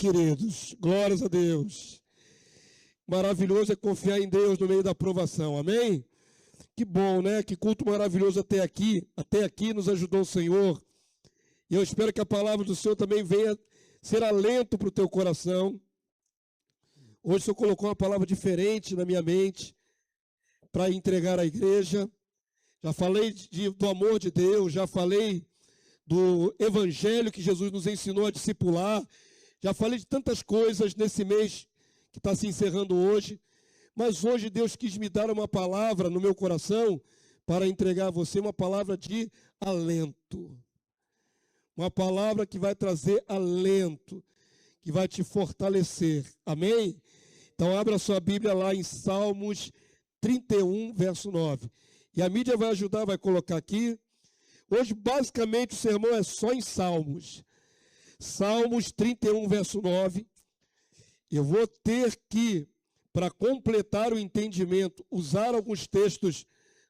queridos. Glórias a Deus. Maravilhoso é confiar em Deus no meio da provação. Amém? Que bom, né? Que culto maravilhoso até aqui. Até aqui nos ajudou o Senhor. E eu espero que a palavra do Senhor também venha ser alento para o teu coração. Hoje o Senhor colocou uma palavra diferente na minha mente para entregar à igreja. Já falei do amor de Deus, já falei do evangelho que Jesus nos ensinou a discipular. Já falei de tantas coisas nesse mês que está se encerrando hoje. Mas hoje Deus quis me dar uma palavra no meu coração para entregar a você uma palavra de alento. Uma palavra que vai trazer alento, que vai te fortalecer. Amém? Então abra sua Bíblia lá em Salmos 31, verso 9. E a mídia vai ajudar, vai colocar aqui. Hoje, basicamente, o sermão é só em Salmos. Salmos 31, verso 9. Eu vou ter que, para completar o entendimento, usar alguns textos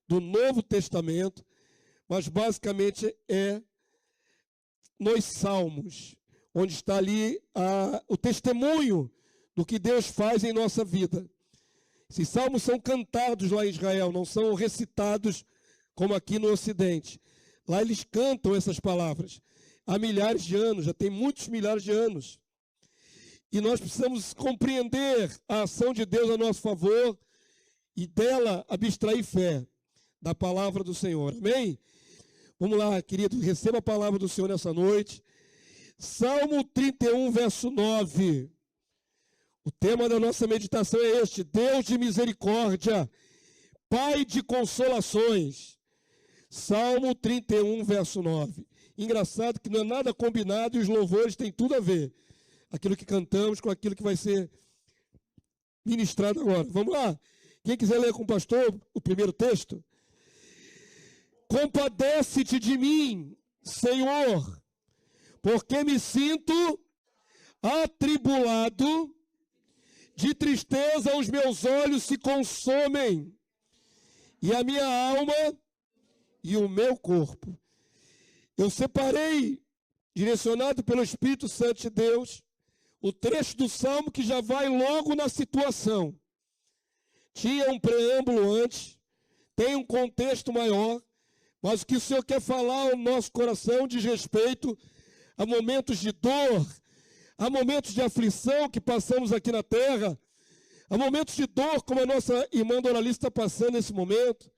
do Novo Testamento, mas basicamente é nos Salmos, onde está ali o testemunho do que Deus faz em nossa vida. Esses salmos são cantados lá em Israel, não são recitados como aqui no Ocidente. Lá eles cantam essas palavras há milhares de anos, já tem muitos milhares de anos. E nós precisamos compreender a ação de Deus a nosso favor e dela abstrair fé da palavra do Senhor. Amém? Vamos lá, querido, receba a palavra do Senhor nessa noite. Salmo 31, verso 9. O tema da nossa meditação é este: Deus de misericórdia, Pai de consolações. Salmo 31, verso 9. Engraçado que não é nada combinado e os louvores têm tudo a ver. Aquilo que cantamos com aquilo que vai ser ministrado agora. Vamos lá. Quem quiser ler com o pastor o primeiro texto. Compadece-te de mim, Senhor, porque me sinto atribulado, de tristeza os meus olhos se consomem, e a minha alma e o meu corpo. Eu separei, direcionado pelo Espírito Santo de Deus, o trecho do Salmo que já vai logo na situação. Tinha um preâmbulo antes, tem um contexto maior, mas o que o Senhor quer falar ao nosso coração diz respeito a momentos de dor, a momentos de aflição que passamos aqui na terra, a momentos de dor como a nossa irmã Doralice está passando nesse momento,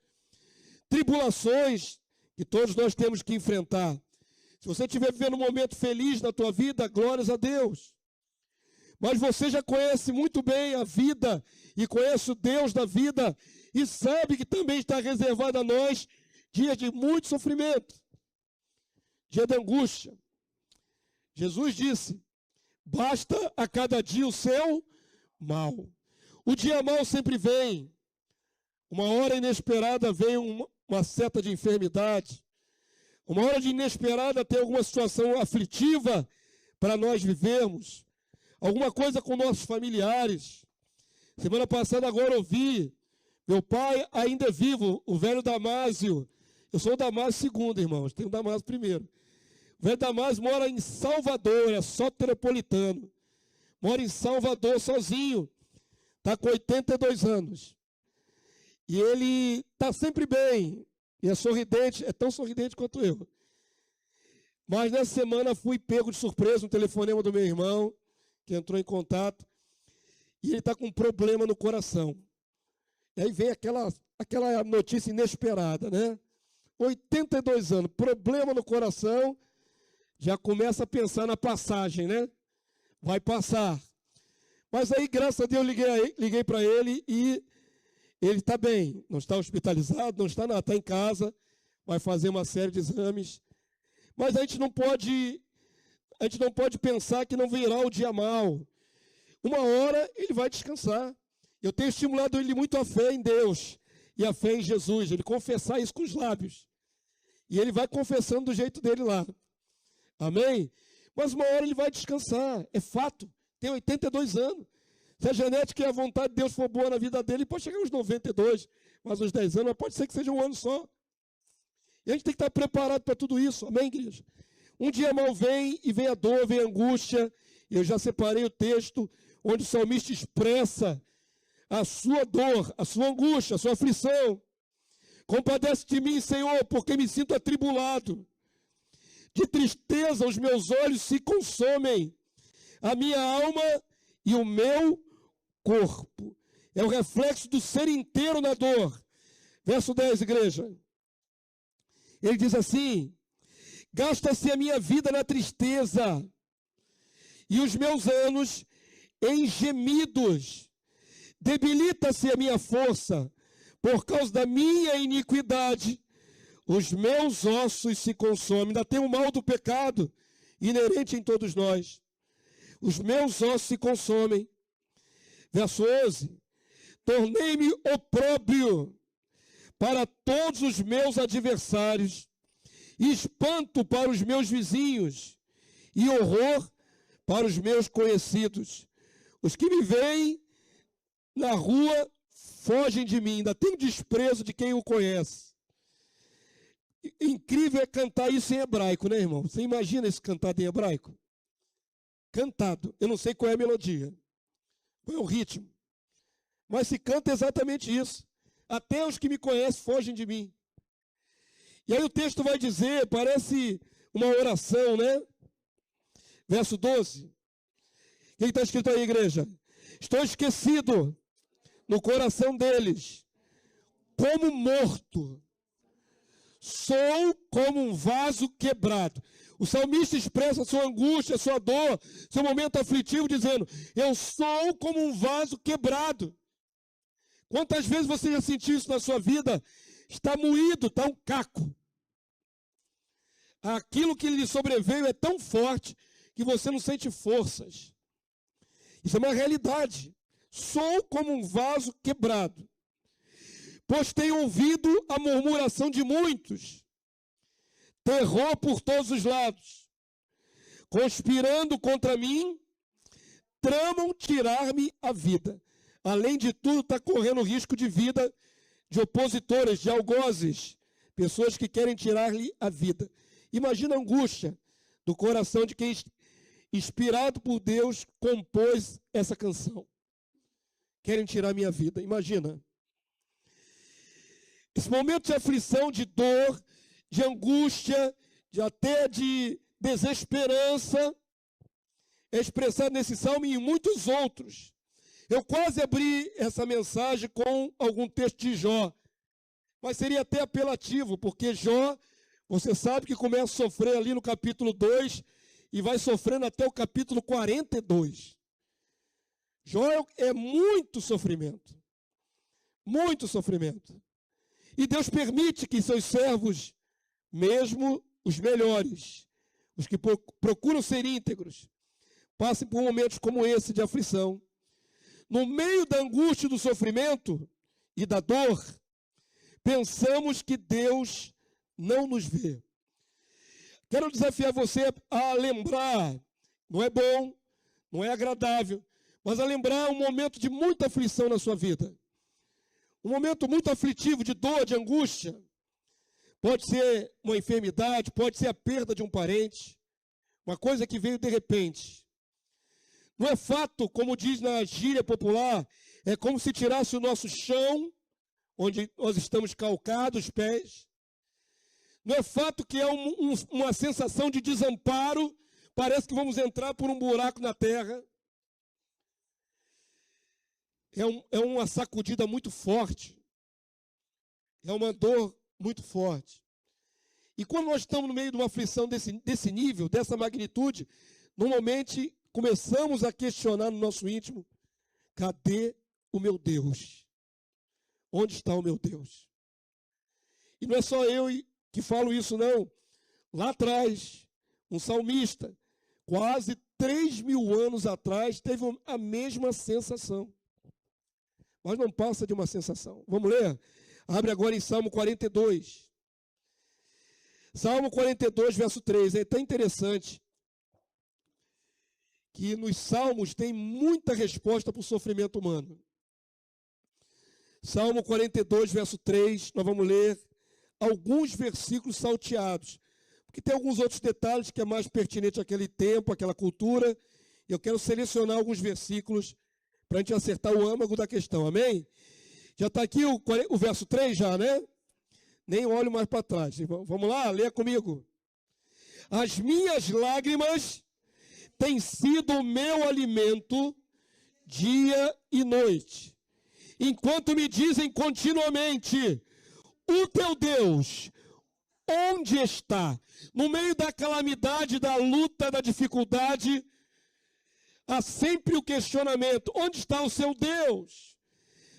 tribulações que todos nós temos que enfrentar. Se você estiver vivendo um momento feliz na tua vida, glórias a Deus. Mas você já conhece muito bem a vida e conhece o Deus da vida e sabe que também está reservado a nós dias de muito sofrimento, dia de angústia. Jesus disse: basta a cada dia o seu mal. O dia mal sempre vem. Uma hora inesperada vem uma seta de enfermidade. Uma hora de inesperada tem alguma situação aflitiva para nós vivermos. Alguma coisa com nossos familiares. Semana passada agora ouvi, meu pai ainda é vivo, o velho Damásio. Eu sou o Damásio II, irmãos, tem o Damásio primeiro. O velho Damásio mora em Salvador, é soteropolitano. Mora em Salvador sozinho. Está com 82 anos. E ele está sempre bem. E é sorridente, é tão sorridente quanto eu. Mas nessa semana fui pego de surpresa, um telefonema do meu irmão, que entrou em contato. E ele está com um problema no coração. E aí vem aquela notícia inesperada, né? 82 anos, problema no coração, já começa a pensar na passagem, né? Vai passar. Mas aí, graças a Deus, liguei para ele e ele está bem. Não está hospitalizado, não está nada, está em casa, vai fazer uma série de exames. Mas a gente não pode pensar que não virá o dia mal. Uma hora ele vai descansar. Eu tenho estimulado ele muito a fé em Deus e a fé em Jesus, ele confessar isso com os lábios. E ele vai confessando do jeito dele lá. Amém? Mas uma hora ele vai descansar, é fato. Tem 82 anos. Se a genética e a vontade de Deus for boa na vida dele, pode chegar aos 92, mas uns 10 anos, mas pode ser que seja um ano só. E a gente tem que estar preparado para tudo isso. Amém, igreja? Um dia mal vem, e vem a dor, vem a angústia, Eu já separei o texto onde o salmista expressa a sua dor, a sua angústia, a sua aflição. Compadece de mim, Senhor, porque me sinto atribulado. De tristeza os meus olhos se consomem, a minha alma e o meu corpo. É o reflexo do ser inteiro na dor. Verso 10, igreja. Ele diz assim: gasta-se a minha vida na tristeza, e os meus anos em gemidos. Debilita-se a minha força, por causa da minha iniquidade. Os meus ossos se consomem. Ainda tem o mal do pecado inerente em todos nós. Os meus ossos se consomem. Verso 11. Tornei-me opróbrio para todos os meus adversários, espanto para os meus vizinhos e horror para os meus conhecidos. Os que me veem na rua fogem de mim, ainda tenho desprezo de quem o conhece. Incrível é cantar isso em hebraico, né, irmão? Você imagina isso cantado em hebraico? Cantado. Eu não sei qual é a melodia, qual é o ritmo, mas se canta exatamente isso. Até os que me conhecem fogem de mim. E aí o texto vai dizer, parece uma oração, né? Verso 12. O que está escrito aí, igreja? Estou esquecido no coração deles, como morto. Sou como um vaso quebrado. O salmista expressa a sua angústia, a sua dor, seu momento aflitivo, dizendo: eu sou como um vaso quebrado. Quantas vezes você já sentiu isso na sua vida? Está moído, está um caco. Aquilo que lhe sobreveio é tão forte que você não sente forças. Isso é uma realidade. Sou como um vaso quebrado, pois tenho ouvido a murmuração de muitos, terror por todos os lados, conspirando contra mim, tramam tirar-me a vida. Além de tudo, está correndo risco de vida de opositores, de algozes, pessoas que querem tirar-lhe a vida. Imagina a angústia do coração de quem, inspirado por Deus, compôs essa canção. Querem tirar minha vida. Imagina. Esse momento de aflição, de dor, de angústia, até de desesperança, é expressado nesse salmo e em muitos outros. Eu quase abri essa mensagem com algum texto de Jó, mas seria até apelativo, porque Jó, você sabe que começa a sofrer ali no capítulo 2 e vai sofrendo até o capítulo 42. Jó é muito sofrimento. Muito sofrimento. E Deus permite que seus servos, mesmo os melhores, os que procuram ser íntegros, passem por momentos como esse de aflição. No meio da angústia, do sofrimento e da dor, pensamos que Deus não nos vê. Quero desafiar você a lembrar, não é bom, não é agradável, mas a lembrar um momento de muita aflição na sua vida. Um momento muito aflitivo, de dor, de angústia. Pode ser uma enfermidade, pode ser a perda de um parente, uma coisa que veio de repente. Não é fato, como diz na gíria popular, é como se tirasse o nosso chão, onde nós estamos calcados, os pés. Não é fato que é uma sensação de desamparo, parece que vamos entrar por um buraco na terra. É uma sacudida muito forte. É uma dor muito forte. E quando nós estamos no meio de uma aflição desse nível, dessa magnitude, normalmente começamos a questionar no nosso íntimo: cadê o meu Deus? Onde está o meu Deus? E não é só eu que falo isso, não. Lá atrás, um salmista, quase 3.000 anos atrás, teve a mesma sensação. Mas não passa de uma sensação. Vamos ler? Abre agora em Salmo 42. Salmo 42, verso 3. É tão interessante que nos Salmos tem muita resposta para o sofrimento humano. Salmo 42, verso 3, nós vamos ler alguns versículos salteados, porque tem alguns outros detalhes que é mais pertinente àquele tempo, àquela cultura, Eu quero selecionar alguns versículos para a gente acertar o âmago da questão, amém? Já está aqui o verso 3 já, né? Nem olho mais para trás. Vamos lá, leia comigo. As minhas lágrimas têm sido o meu alimento dia e noite, enquanto me dizem continuamente, o teu Deus, onde está? No meio da calamidade, da luta, da dificuldade, há sempre o questionamento, onde está o seu Deus?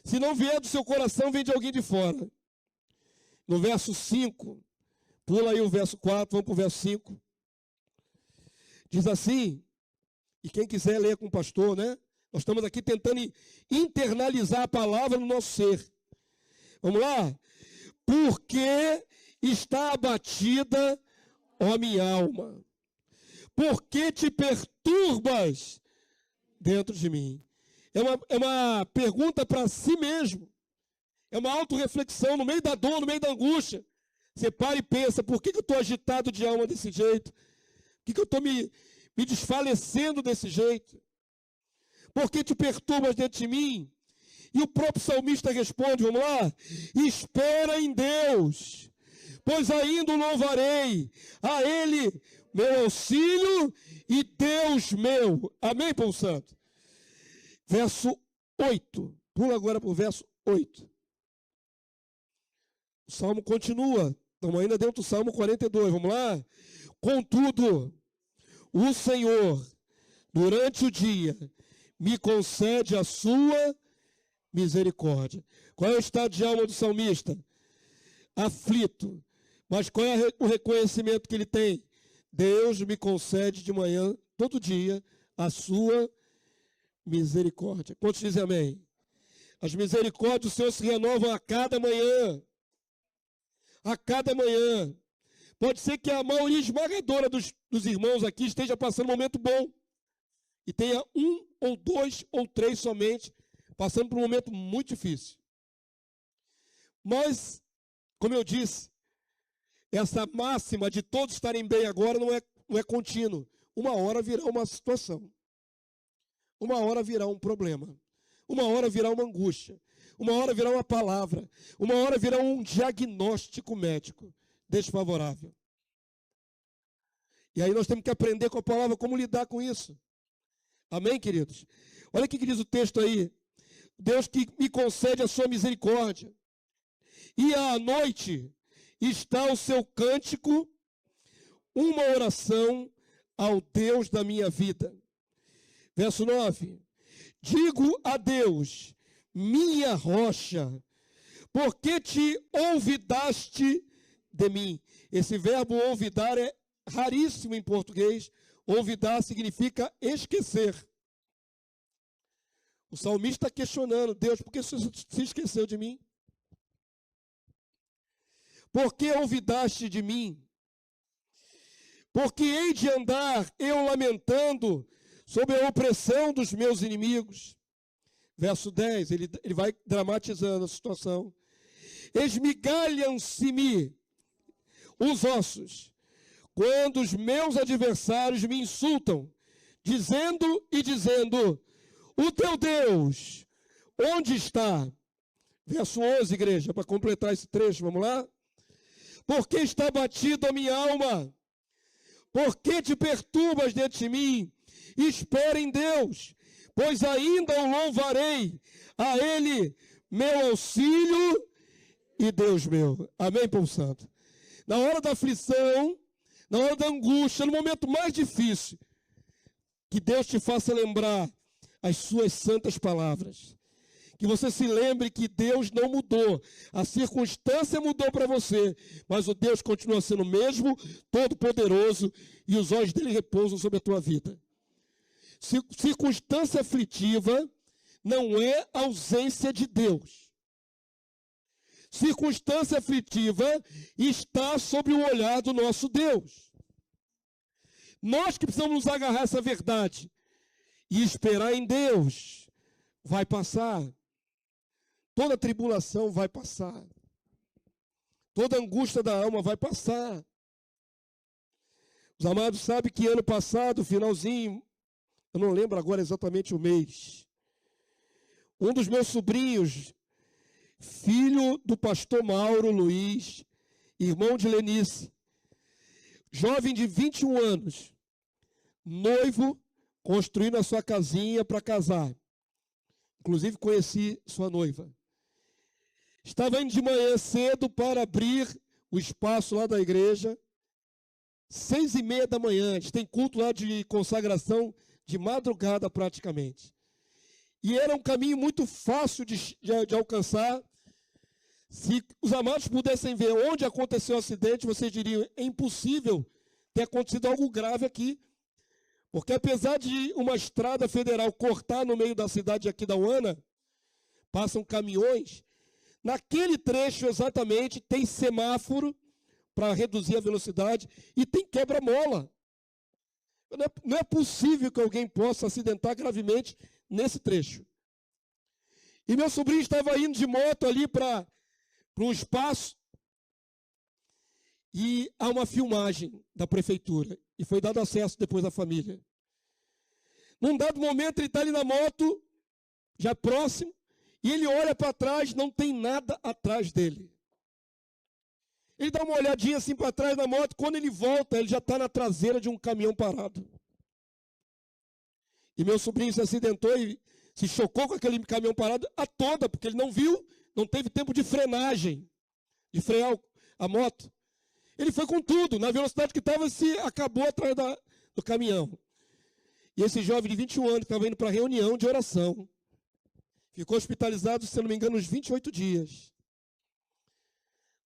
Se não vier do seu coração, vem de alguém de fora. No verso 5, pula aí o verso 4, vamos para o verso 5. Diz assim, e quem quiser ler com o pastor, né? Nós estamos aqui tentando internalizar a palavra no nosso ser. Vamos lá? Porque está abatida, ó minha alma? Por que te perturbas dentro de mim? É uma pergunta para si mesmo. É uma autorreflexão no meio da dor, no meio da angústia. Você para e pensa, por que eu estou agitado de alma desse jeito? Por que eu estou me desfalecendo desse jeito? Por que te perturbas dentro de mim? E o próprio salmista responde, vamos lá? Espera em Deus, pois ainda o louvarei. A Ele, meu auxílio e Deus meu. Amém, povo santo? Verso 8. Pula agora para o verso 8. O salmo continua. Estamos ainda dentro do Salmo 42. Vamos lá? Contudo, o Senhor, durante o dia, me concede a sua misericórdia. Qual é o estado de alma do salmista? Aflito. Mas qual é o reconhecimento que ele tem? Deus me concede de manhã, todo dia, a sua misericórdia. Quantos dizem amém? As misericórdias do Senhor se renovam a cada manhã. A cada manhã. Pode ser que a maioria esmagadora dos irmãos aqui esteja passando um momento bom. E tenha um, ou dois, ou três somente, passando por um momento muito difícil. Mas, como eu disse, essa máxima de todos estarem bem agora não é contínuo. Uma hora virá uma situação. Uma hora virá um problema. Uma hora virá uma angústia. Uma hora virá uma palavra. Uma hora virá um diagnóstico médico desfavorável. E aí nós temos que aprender com a palavra como lidar com isso. Amém, queridos? Olha o que diz o texto aí. Deus que me concede a sua misericórdia. E à noite está o seu cântico, uma oração ao Deus da minha vida. Verso 9. Digo a Deus, minha rocha, por que te olvidaste de mim? Esse verbo olvidar é raríssimo em português. Olvidar significa esquecer. O salmista está questionando, Deus, por que você se esqueceu de mim? Por que olvidaste de mim? Porque hei de andar eu lamentando sobre a opressão dos meus inimigos. Verso 10, ele vai dramatizando a situação. Esmigalham-se-me os ossos, quando os meus adversários me insultam, dizendo, o teu Deus, onde está? Verso 11, igreja, para completar esse trecho, vamos lá? Porque está batida a minha alma? Por que te perturbas dentro de mim? Espera em Deus, pois ainda o louvarei, a Ele, meu auxílio e Deus meu. Amém, povo santo? Na hora da aflição, na hora da angústia, no momento mais difícil, que Deus te faça lembrar as suas santas palavras. Que você se lembre que Deus não mudou. A circunstância mudou para você, mas o Deus continua sendo o mesmo, todo-poderoso, e os olhos dele repousam sobre a tua vida. Circunstância aflitiva não é ausência de Deus. Circunstância aflitiva está sob o olhar do nosso Deus. Nós que precisamos nos agarrar a essa verdade e esperar em Deus. Vai passar. Toda tribulação vai passar. Toda angústia da alma vai passar. Os amados sabem que ano passado, finalzinho, eu não lembro agora exatamente o mês, um dos meus sobrinhos, filho do pastor Mauro Luiz, irmão de Lenice, jovem de 21 anos, noivo, construindo a sua casinha para casar. Inclusive conheci sua noiva. Estava indo de manhã cedo para abrir o espaço lá da igreja, 6h30 da manhã, a gente tem culto lá de consagração de madrugada praticamente. E era um caminho muito fácil de alcançar. Se os amados pudessem ver onde aconteceu o acidente, vocês diriam, é impossível ter acontecido algo grave aqui. Porque apesar de uma estrada federal cortar no meio da cidade de Aquidauana, passam caminhões, naquele trecho exatamente tem semáforo para reduzir a velocidade e tem quebra-mola. Não é possível que alguém possa acidentar gravemente nesse trecho. E meu sobrinho estava indo de moto ali para um espaço e há uma filmagem da prefeitura e foi dado acesso depois à família. Num dado momento ele está ali na moto, já próximo, e ele olha para trás, não tem nada atrás dele. Ele dá uma olhadinha assim para trás na moto, quando ele volta, ele já está na traseira de um caminhão parado. E meu sobrinho se acidentou e se chocou com aquele caminhão parado a toda, porque ele não viu, não teve tempo de frenagem, de frear a moto. Ele foi com tudo, na velocidade que estava, se acabou atrás do caminhão. E esse jovem de 21 anos estava indo para a reunião de oração. Ficou hospitalizado, se não me engano, uns 28 dias.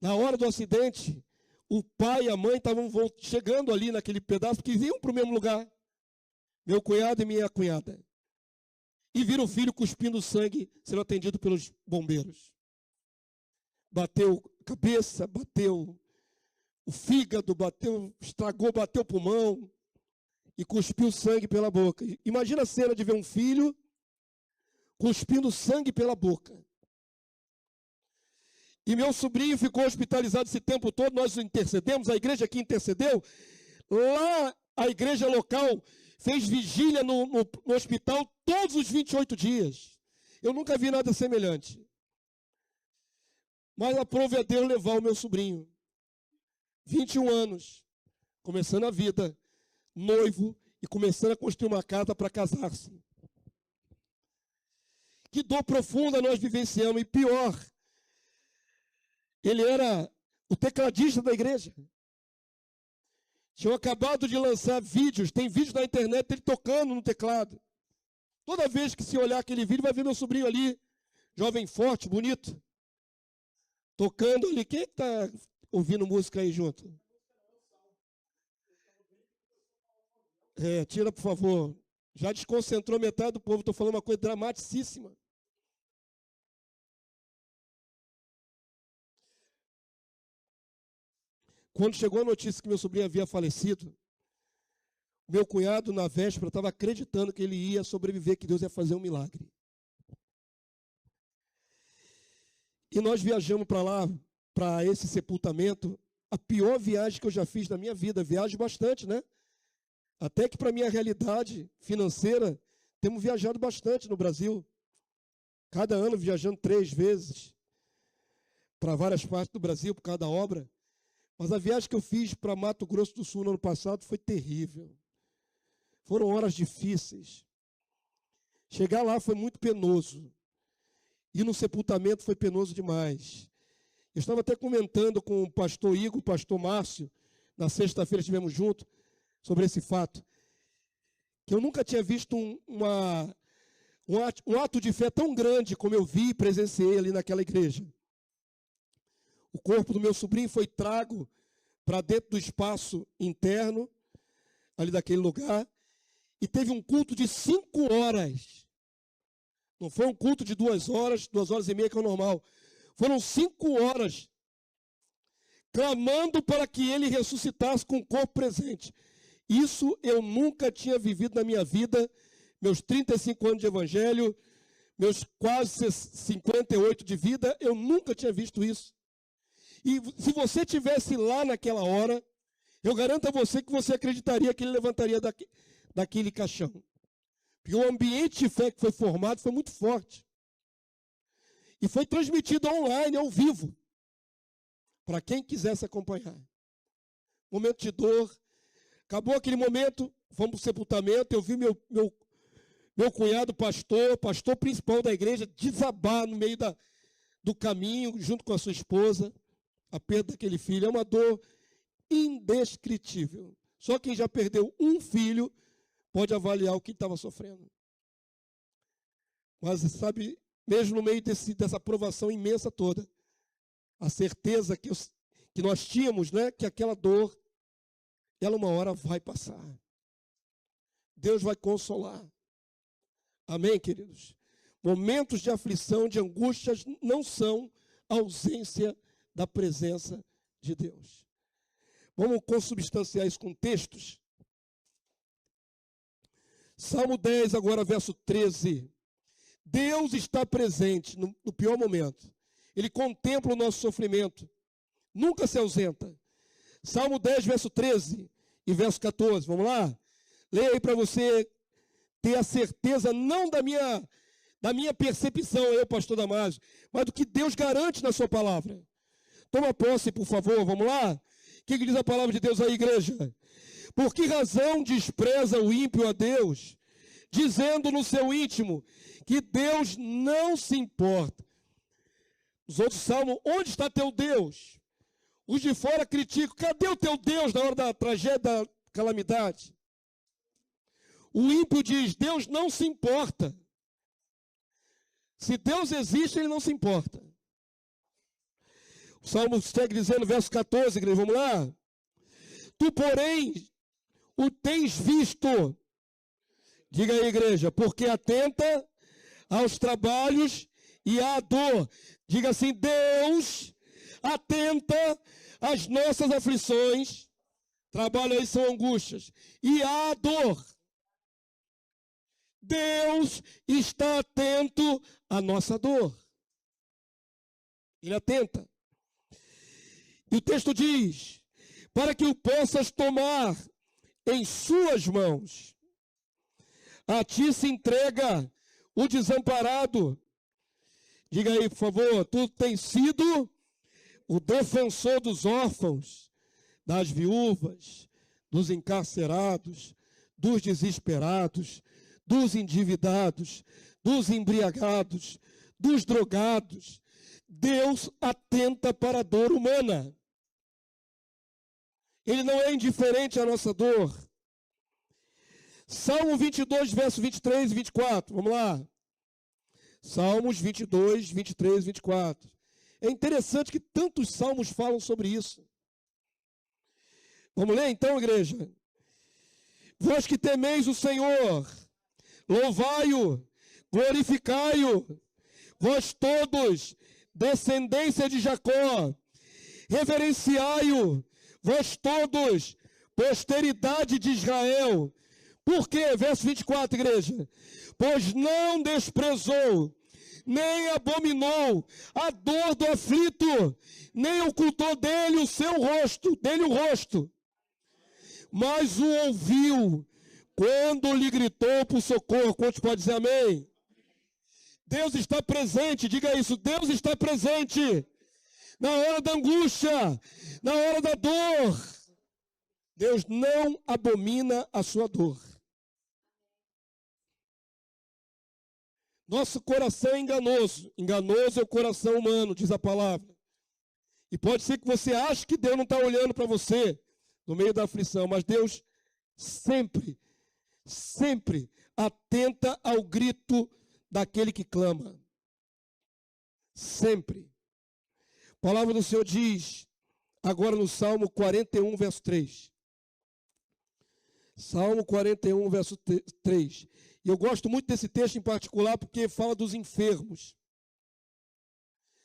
Na hora do acidente, o pai e a mãe estavam chegando ali naquele pedaço, porque iam para o mesmo lugar. Meu cunhado e minha cunhada. E viram o filho cuspindo sangue, sendo atendido pelos bombeiros. Bateu a cabeça, bateu o fígado, estragou, bateu o pulmão e cuspiu sangue pela boca. Imagina a cena de ver um filho cuspindo sangue pela boca. E meu sobrinho ficou hospitalizado esse tempo todo, nós intercedemos, a igreja aqui intercedeu. Lá, a igreja local fez vigília no hospital todos os 28 dias. Eu nunca vi nada semelhante. Mas aprove a Deus levar o meu sobrinho. 21 anos, começando a vida, noivo e começando a construir uma casa para casar-se. Que dor profunda nós vivenciamos, e pior, ele era o tecladista da igreja. Tinham acabado de lançar vídeos, tem vídeos na internet dele tocando no teclado. Toda vez que se olhar aquele vídeo, vai ver meu sobrinho ali, jovem forte, bonito, tocando ali. Quem está ouvindo música aí junto? Tira, por favor. Já desconcentrou metade do povo, estou falando uma coisa dramaticíssima. Quando chegou a notícia que meu sobrinho havia falecido, meu cunhado, na véspera, estava acreditando que ele ia sobreviver, que Deus ia fazer um milagre. E nós viajamos para lá, para esse sepultamento, a pior viagem que eu já fiz na minha vida. Viajo bastante, né? Até que para a minha realidade financeira, temos viajado bastante no Brasil. Cada ano viajando 3 vezes para várias partes do Brasil, por cada obra. Mas a viagem que eu fiz para Mato Grosso do Sul no ano passado foi terrível. Foram horas difíceis. Chegar lá foi muito penoso. E no sepultamento foi penoso demais. Eu estava até comentando com o pastor Igor, o pastor Márcio, na sexta-feira estivemos juntos, sobre esse fato. Que eu nunca tinha visto um ato de fé tão grande como eu vi e presenciei ali naquela igreja. O corpo do meu sobrinho foi trago para dentro do espaço interno, ali daquele lugar, e teve um culto de 5 horas. Não foi um culto de 2 horas, 2h30, que é o normal. Foram 5 horas, clamando para que ele ressuscitasse com o corpo presente. Isso eu nunca tinha vivido na minha vida, meus 35 anos de evangelho, meus quase 58 de vida, eu nunca tinha visto isso. E se você estivesse lá naquela hora, eu garanto a você que você acreditaria que ele levantaria daquele caixão. Porque o ambiente de fé que foi formado foi muito forte. E foi transmitido online, ao vivo, para quem quisesse acompanhar. Momento de dor. Acabou aquele momento, fomos para o sepultamento, eu vi meu cunhado, pastor principal da igreja, desabar no meio do caminho, junto com a sua esposa, a perda daquele filho. É uma dor indescritível. Só quem já perdeu um filho pode avaliar o que estava sofrendo. Mas, sabe, mesmo no meio dessa provação imensa toda, a certeza que nós tínhamos, né, que aquela dor, ela uma hora vai passar. Deus vai consolar. Amém, queridos? Momentos de aflição, de angústias, não são ausência da presença de Deus. Vamos consubstanciar isso com textos. Salmo 10, agora verso 13. Deus está presente no pior momento. Ele contempla o nosso sofrimento. Nunca se ausenta. Salmo 10, verso 13 e verso 14. Vamos lá? Leia aí para você ter a certeza, não da minha percepção, eu, pastor Damásio, mas do que Deus garante na sua palavra. Toma posse, por favor, vamos lá? O que diz a palavra de Deus aí, igreja? Por que razão despreza o ímpio a Deus, dizendo no seu íntimo que Deus não se importa? Os outros salmos, onde está teu Deus? Os de fora criticam, cadê o teu Deus na hora da tragédia, da calamidade? O ímpio diz, Deus não se importa. Se Deus existe, Ele não se importa. O Salmo segue dizendo, verso 14, igreja, vamos lá? Tu, porém, o tens visto. Diga aí, igreja, porque atenta aos trabalhos e à dor. Diga assim, Deus atenta às nossas aflições. Trabalho aí são angústias. E à dor. Deus está atento à nossa dor. Ele atenta. E o texto diz, para que o possas tomar em suas mãos. A ti se entrega o desamparado. Diga aí, por favor, tu tens sido o defensor dos órfãos, das viúvas, dos encarcerados, dos desesperados, dos endividados, dos embriagados, dos drogados. Deus atenta para a dor humana. Ele não é indiferente à nossa dor. Salmo 22, verso 23 e 24. Vamos lá. Salmos 22, 23 e 24. É interessante que tantos salmos falam sobre isso. Vamos ler então, igreja? Vós que temeis o Senhor, louvai-o, glorificai-o, vós todos, descendência de Jacó, reverenciai-o, vós todos, posteridade de Israel. Por quê? Verso 24, igreja. Pois não desprezou, nem abominou a dor do aflito, nem ocultou dele o seu rosto, mas o ouviu quando lhe gritou por socorro. Quantos pode dizer amém? Deus está presente, diga isso, Deus está presente na hora da angústia, na hora da dor. Deus não abomina a sua dor. Nosso coração é enganoso. Enganoso é o coração humano, diz a palavra. E pode ser que você ache que Deus não está olhando para você no meio da aflição, mas Deus sempre atenta ao grito daquele que clama. Sempre. A palavra do Senhor diz, agora no Salmo 41, verso 3. Salmo 41, verso 3. E eu gosto muito desse texto em particular porque fala dos enfermos.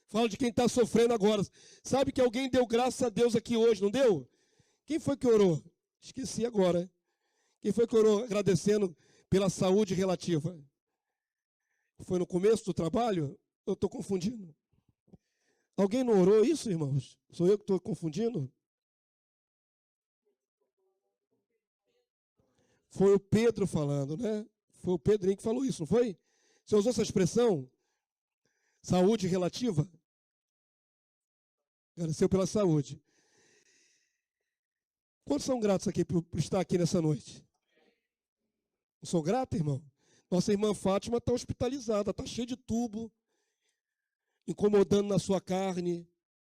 Fala de quem está sofrendo agora. Sabe que alguém deu graças a Deus aqui hoje, não deu? Quem foi que orou? Esqueci agora. Quem foi que orou agradecendo pela saúde relativa? Foi no começo do trabalho? Eu estou confundindo. Alguém não orou isso, irmãos? Sou eu que estou confundindo? Foi o Pedro falando, né? Foi o Pedrinho que falou isso, não foi? Você usou essa expressão? Saúde relativa? Agradeceu pela saúde. Quantos são gratos aqui por estar aqui nessa noite? Não sou grato, irmão? Nossa irmã Fátima está hospitalizada, está cheia de tubo, incomodando na sua carne,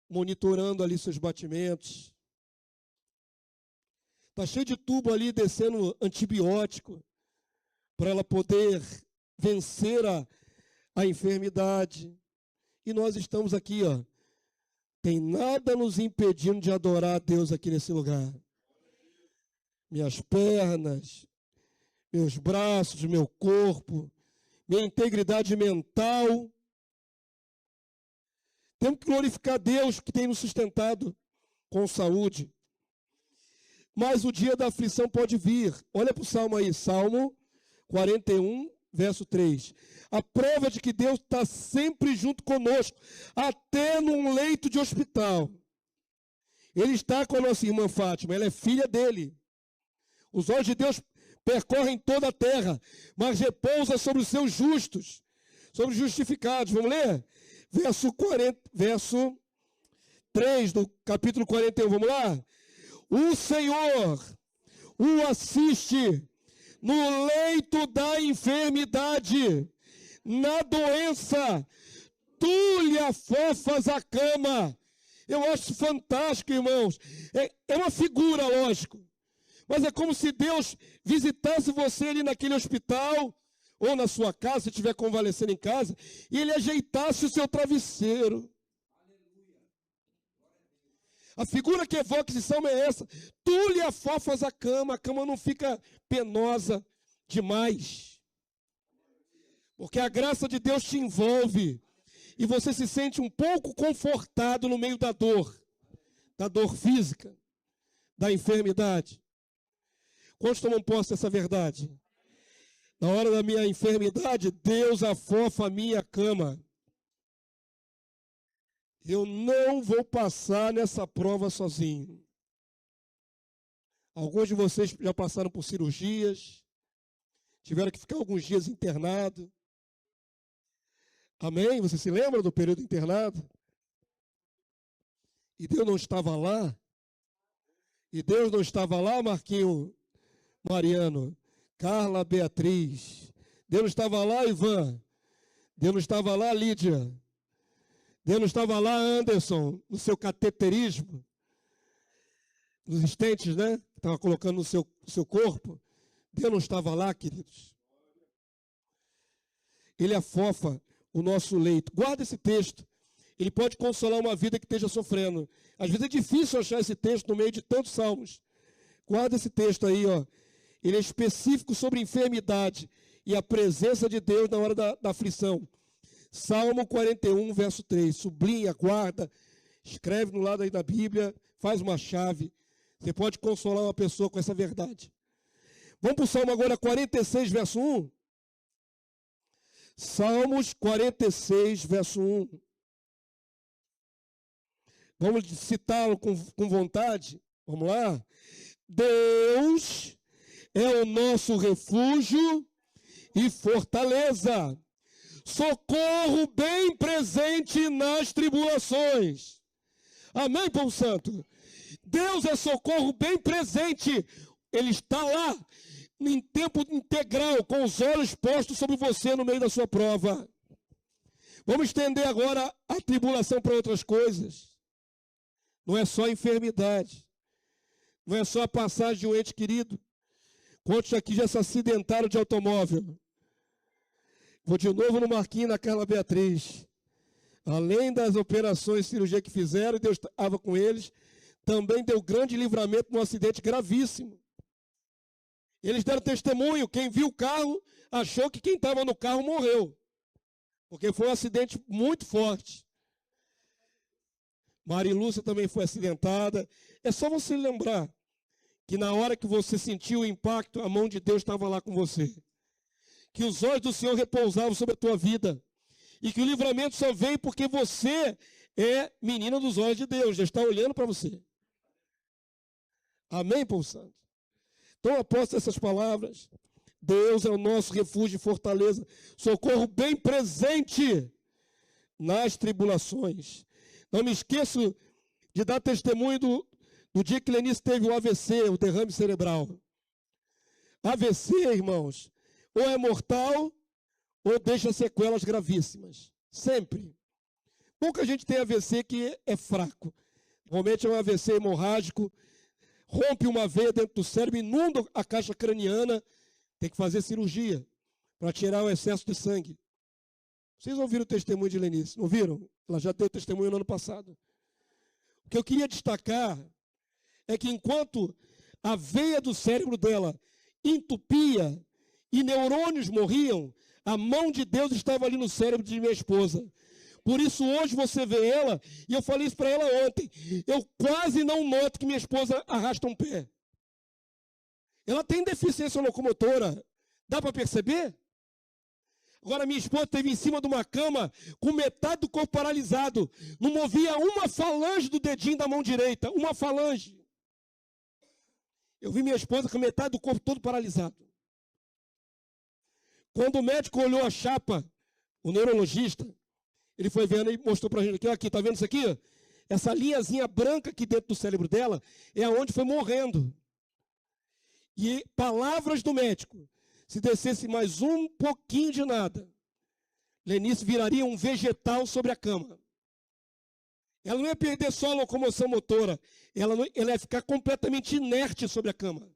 monitorando ali seus batimentos. Está cheia de tubo ali, descendo antibiótico, para ela poder vencer a enfermidade. E nós estamos aqui, ó. Tem nada nos impedindo de adorar a Deus aqui nesse lugar. Minhas pernas, meus braços, meu corpo, minha integridade mental. Temos que glorificar a Deus que tem nos sustentado com saúde. Mas o dia da aflição pode vir. Olha para o Salmo aí, Salmo 41, verso 3. A prova de que Deus está sempre junto conosco, até num leito de hospital. Ele está com a nossa irmã Fátima, ela é filha dele. Os olhos de Deus percorrem toda a terra, mas repousa sobre os seus justos, sobre os justificados. Vamos ler? Verso 3 do capítulo 41, vamos lá? O Senhor o assiste no leito da enfermidade, na doença, tu lhe afofas a cama. Eu acho fantástico, irmãos. É uma figura, lógico. Mas é como se Deus visitasse você ali naquele hospital, ou na sua casa, se estiver convalescendo em casa, e Ele ajeitasse o seu travesseiro. A figura que evoca esse salmo é essa. Tu lhe afofas a cama não fica penosa demais. Porque a graça de Deus te envolve. E você se sente um pouco confortado no meio da dor física, da enfermidade. Quantos tomam posse dessa verdade? Na hora da minha enfermidade, Deus afofa a minha cama. Eu não vou passar nessa prova sozinho. Alguns de vocês já passaram por cirurgias, tiveram que ficar alguns dias internados. Amém? Você se lembra do período internado? E Deus não estava lá? E Deus não estava lá, Marquinho, Mariano, Carla, Beatriz. Deus não estava lá, Ivan. Deus não estava lá, Lídia. Deus não estava lá, Anderson, no seu cateterismo, nos estentes, né? Que estava colocando no seu corpo. Deus não estava lá, queridos. Ele afofa o nosso leito. Guarda esse texto. Ele pode consolar uma vida que esteja sofrendo. Às vezes é difícil achar esse texto no meio de tantos salmos. Guarda esse texto aí, ó. Ele é específico sobre enfermidade e a presença de Deus na hora da aflição. Salmo 41, verso 3. Sublinha, guarda, escreve no lado aí da Bíblia, faz uma chave. Você pode consolar uma pessoa com essa verdade. Vamos para o Salmo agora 46, verso 1. Salmos 46, verso 1. Vamos citá-lo com vontade? Vamos lá? Deus é o nosso refúgio e fortaleza, socorro bem presente nas tribulações. Amém, povo santo? Deus é socorro bem presente. Ele está lá, em tempo integral, com os olhos postos sobre você no meio da sua prova. Vamos estender agora a tribulação para outras coisas. Não é só enfermidade. Não é só a passagem de um ente querido. Quantos aqui já se acidentaram de automóvel? Vou de novo no Marquinhos, na Carla Beatriz. Além das operações, cirurgia que fizeram, Deus estava com eles, também deu grande livramento num acidente gravíssimo. Eles deram testemunho, quem viu o carro achou que quem estava no carro morreu. Porque foi um acidente muito forte. Marilúcia também foi acidentada. É só você lembrar que na hora que você sentiu o impacto, a mão de Deus estava lá com você. Que os olhos do Senhor repousavam sobre a tua vida. E que o livramento só veio porque você é menina dos olhos de Deus. Já está olhando para você. Amém, povo santo? Então, após essas palavras, Deus é o nosso refúgio e fortaleza, socorro bem presente nas tribulações. Não me esqueço de dar testemunho do dia que Lenice teve o AVC, o derrame cerebral. AVC, irmãos, ou é mortal ou deixa sequelas gravíssimas. Sempre. Pouca gente tem AVC que é fraco. Normalmente é um AVC hemorrágico, rompe uma veia dentro do cérebro, inunda a caixa craniana, tem que fazer cirurgia para tirar o excesso de sangue. Vocês ouviram o testemunho de Lenice? Não viram? Ela já deu testemunho no ano passado. O que eu queria destacar é que enquanto a veia do cérebro dela entupia e neurônios morriam, a mão de Deus estava ali no cérebro de minha esposa. Por isso hoje você vê ela, e eu falei isso para ela ontem, eu quase não noto que minha esposa arrasta um pé. Ela tem deficiência locomotora, dá para perceber? Agora minha esposa esteve em cima de uma cama com metade do corpo paralisado, não movia uma falange do dedinho da mão direita, uma falange. Eu vi minha esposa com metade do corpo todo paralisado. Quando o médico olhou a chapa, o neurologista, ele foi vendo e mostrou para a gente aqui, tá vendo isso aqui? Essa linhazinha branca aqui dentro do cérebro dela é aonde foi morrendo. E palavras do médico, se descesse mais um pouquinho de nada, Lenice viraria um vegetal sobre a cama. Ela não ia perder só a locomoção motora, ela ia ficar completamente inerte sobre a cama.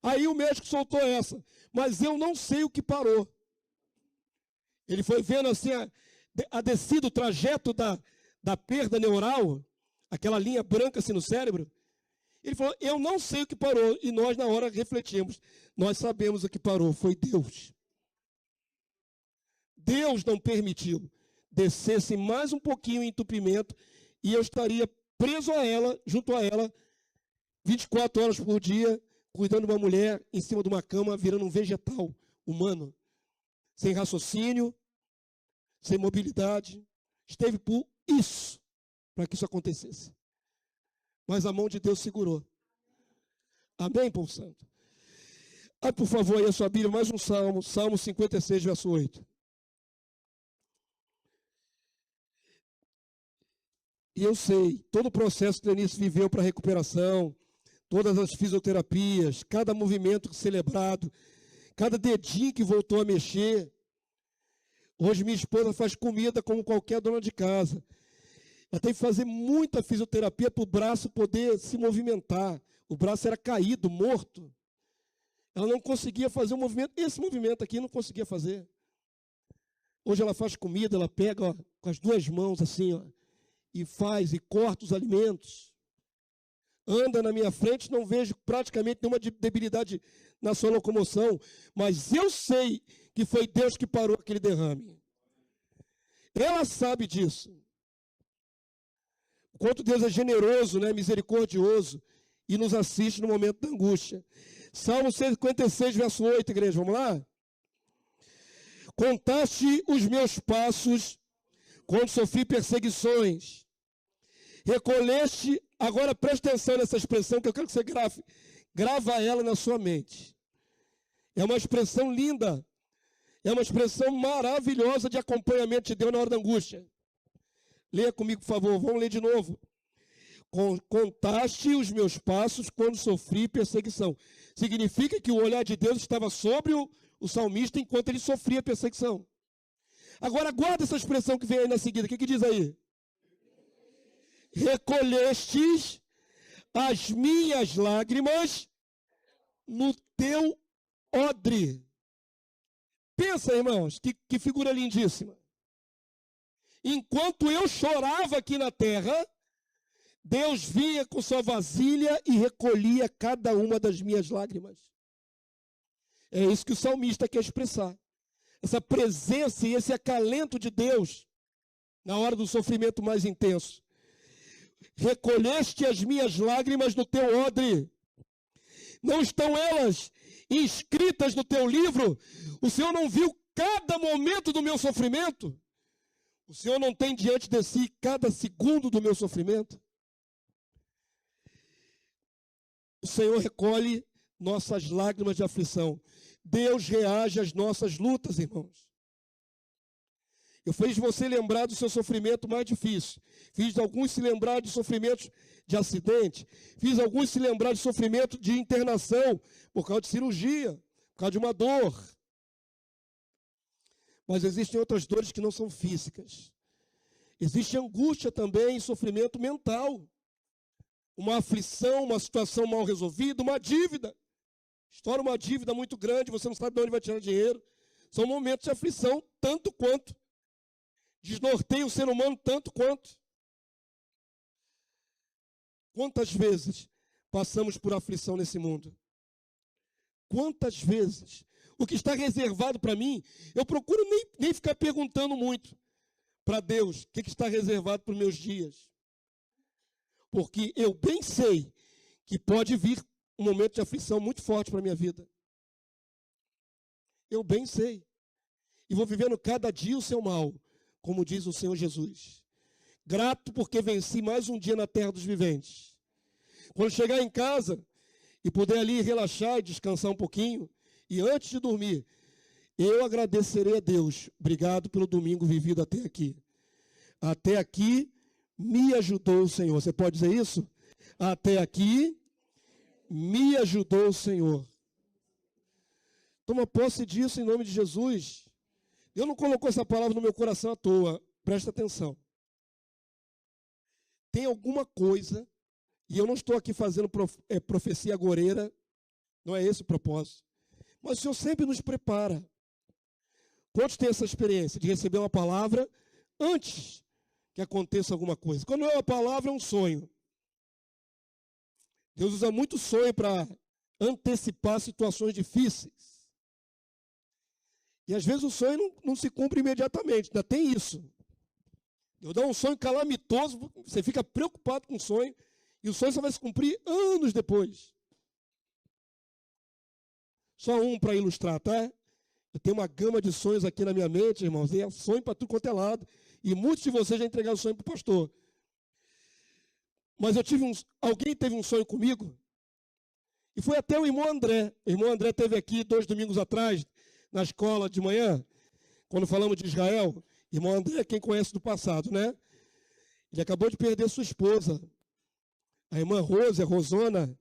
Aí o médico soltou essa, mas eu não sei o que parou. Ele foi vendo assim a descida, o trajeto da perda neural, aquela linha branca assim no cérebro. Ele falou, eu não sei o que parou. E nós na hora refletimos. Nós sabemos o que parou, foi Deus. Deus não permitiu. Descesse mais um pouquinho o entupimento e eu estaria preso a ela, junto a ela, 24 horas por dia, cuidando de uma mulher em cima de uma cama, virando um vegetal humano, sem raciocínio, sem mobilidade. Esteve por isso, para que isso acontecesse. Mas a mão de Deus segurou. Amém, povo santo? Por favor, aí a sua Bíblia, mais um salmo, Salmo 56, verso 8. E eu sei, todo o processo que Lenice viveu para a recuperação, todas as fisioterapias, cada movimento celebrado, cada dedinho que voltou a mexer. Hoje minha esposa faz comida como qualquer dona de casa. Ela tem que fazer muita fisioterapia para o braço poder se movimentar. O braço era caído, morto. Ela não conseguia fazer um movimento. Esse movimento aqui não conseguia fazer. Hoje ela faz comida, ela pega ó, com as duas mãos assim, ó, e faz, e corta os alimentos. Anda na minha frente, não vejo praticamente nenhuma debilidade na sua locomoção. Mas eu sei que foi Deus que parou aquele derrame. Ela sabe disso. O quanto Deus é generoso, né, misericordioso, e nos assiste no momento da angústia. Salmo 56, verso 8, igreja, vamos lá? Contaste os meus passos quando sofri perseguições. Recolheste, agora preste atenção nessa expressão que eu quero que você grava ela na sua mente. É uma expressão linda, é uma expressão maravilhosa de acompanhamento de Deus na hora da angústia. Leia comigo, por favor, vamos ler de novo. Contaste os meus passos quando sofri perseguição. Significa que o olhar de Deus estava sobre o salmista enquanto ele sofria perseguição. Agora guarda essa expressão que vem aí na seguida. O que diz aí? Recolhestes as minhas lágrimas no teu odre. Pensa, irmãos, que figura lindíssima. Enquanto eu chorava aqui na terra, Deus vinha com sua vasilha e recolhia cada uma das minhas lágrimas. É isso que o salmista quer expressar. Essa presença e esse acalento de Deus na hora do sofrimento mais intenso. Recolheste as minhas lágrimas no teu odre. Não estão elas inscritas no teu livro? O Senhor não viu cada momento do meu sofrimento? O Senhor não tem diante de si cada segundo do meu sofrimento? O Senhor recolhe nossas lágrimas de aflição. Deus reage às nossas lutas, irmãos. Eu fiz você lembrar do seu sofrimento mais difícil. Fiz alguns se lembrar de sofrimentos de acidente. Fiz alguns se lembrar de sofrimento de internação por causa de cirurgia, por causa de uma dor. Mas existem outras dores que não são físicas. Existe angústia também e sofrimento mental. Uma aflição, uma situação mal resolvida, uma dívida. Estoura uma dívida muito grande, você não sabe de onde vai tirar dinheiro. São momentos de aflição, tanto quanto. Desnorteia o ser humano tanto quanto. Quantas vezes passamos por aflição nesse mundo? Quantas vezes? O que está reservado para mim, eu procuro nem ficar perguntando muito para Deus o que está reservado para os meus dias. Porque eu bem sei que pode vir um momento de aflição muito forte para a minha vida. Eu bem sei. E vou vivendo cada dia o seu mal, como diz o Senhor Jesus. Grato porque venci mais um dia na terra dos viventes. Quando chegar em casa e puder ali relaxar e descansar um pouquinho, e antes de dormir, eu agradecerei a Deus. Obrigado pelo domingo vivido até aqui. Até aqui me ajudou o Senhor. Você pode dizer isso? Até aqui me ajudou o Senhor. Toma posse disso em nome de Jesus. Deus não colocou essa palavra no meu coração à toa. Presta atenção. Tem alguma coisa, e eu não estou aqui fazendo profecia agoreira, não é esse o propósito. Mas o Senhor sempre nos prepara. Quantos têm essa experiência de receber uma palavra antes que aconteça alguma coisa? Quando não é uma palavra, é um sonho. Deus usa muito sonho para antecipar situações difíceis. E às vezes o sonho não se cumpre imediatamente, ainda tem isso. Deus dá um sonho calamitoso, você fica preocupado com o sonho, e o sonho só vai se cumprir anos depois. Só um para ilustrar, tá? Eu tenho uma gama de sonhos aqui na minha mente, irmãos, e é sonho para tudo quanto é lado, e muitos de vocês já entregaram o sonho para o pastor. Mas alguém teve um sonho comigo, e foi até o irmão André. O irmão André esteve aqui 2 domingos atrás, na escola de manhã, quando falamos de Israel. Irmão André, quem conhece do passado, né? Ele acabou de perder sua esposa. A irmã Rosona,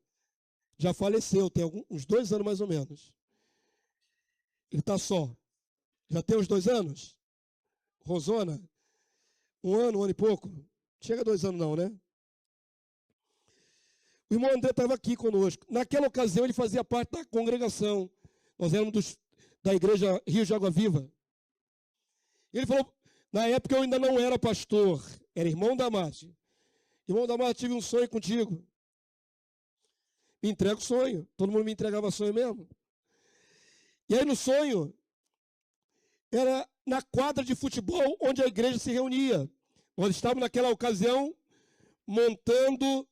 já faleceu, tem uns 2 anos mais ou menos. Ele está só. Já tem uns 2 anos? Rosona? 1 ano e pouco? Chega a 2 anos não, né? O irmão André estava aqui conosco. Naquela ocasião ele fazia parte da congregação. Nós éramos da igreja Rio de Água Viva. Ele falou, na época eu ainda não era pastor, era irmão da Marte. Irmão da Marte, tive um sonho contigo. Me entrega o sonho. Todo mundo me entregava sonho mesmo. E aí no sonho, era na quadra de futebol onde a igreja se reunia. Nós estávamos naquela ocasião montando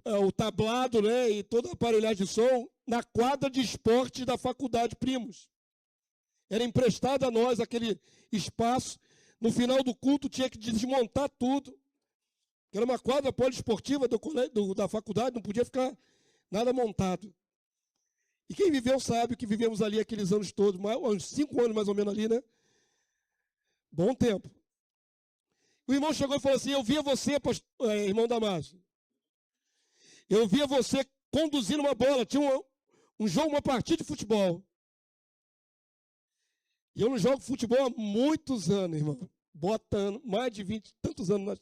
o tablado, né, e toda a aparelhagem de som na quadra de esporte da faculdade Primos. Era emprestado a nós aquele espaço. No final do culto tinha que desmontar tudo. Era uma quadra poliesportiva da faculdade, não podia ficar nada montado. E quem viveu sabe que vivemos ali aqueles anos todos, uns 5 anos mais ou menos ali, né? Bom tempo. O irmão chegou e falou assim, eu via você, irmão Damásio, eu via você conduzindo uma bola, tinha um jogo, uma partida de futebol. E eu não jogo futebol há muitos anos, irmão. Botando mais de 20 tantos anos